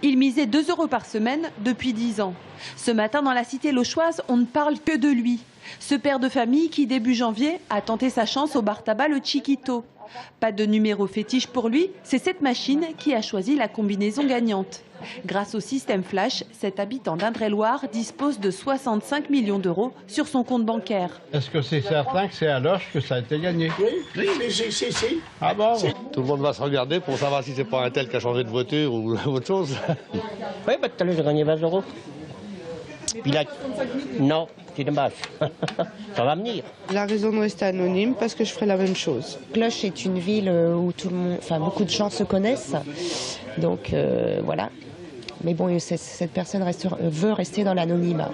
Il misait 2 € par semaine depuis 10 ans. Ce matin, dans la cité lochoise, on ne parle que de lui. Ce père de famille qui, début janvier, a tenté sa chance au bar tabac Le Chiquito. Pas de numéro fétiche pour lui, c'est cette machine qui a choisi la combinaison gagnante. Grâce au système Flash, cet habitant d'Indre-et-Loire dispose de 65 millions d'euros sur son compte bancaire. Est-ce que c'est certain que c'est à Loches que ça a été gagné? Oui, mais si. Ah bon? Tout le monde va se regarder pour savoir si c'est pas un tel qui a changé de voiture ou autre chose. Oui, tout à l'heure j'ai gagné 20 €. Puis là, non, c'est dommage. Ça va venir. La raison de rester anonyme, parce que je ferai la même chose. Cloche est une ville où beaucoup de gens se connaissent, donc voilà. Mais bon, cette personne veut rester dans l'anonymat.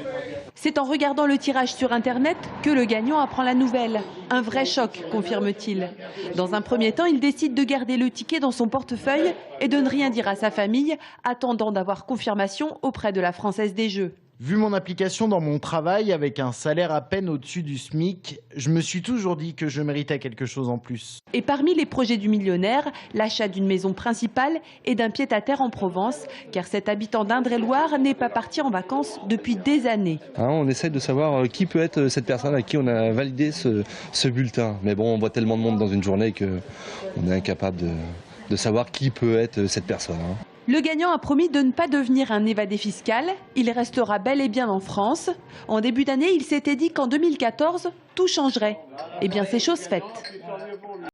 C'est en regardant le tirage sur Internet que le gagnant apprend la nouvelle. Un vrai choc, confirme-t-il. Dans un premier temps, il décide de garder le ticket dans son portefeuille et de ne rien dire à sa famille, attendant d'avoir confirmation auprès de la Française des Jeux. Vu mon application dans mon travail avec un salaire à peine au-dessus du SMIC, je me suis toujours dit que je méritais quelque chose en plus. Et parmi les projets du millionnaire, l'achat d'une maison principale et d'un pied-à-terre en Provence, car cet habitant d'Indre-et-Loire n'est pas parti en vacances depuis des années. On essaie de savoir qui peut être cette personne à qui on a validé ce bulletin. Mais bon, on voit tellement de monde dans une journée qu'on est incapable de savoir qui peut être cette personne. Le gagnant a promis de ne pas devenir un évadé fiscal. Il restera bel et bien en France. En début d'année, il s'était dit qu'en 2014, tout changerait. Eh bien, c'est chose faite.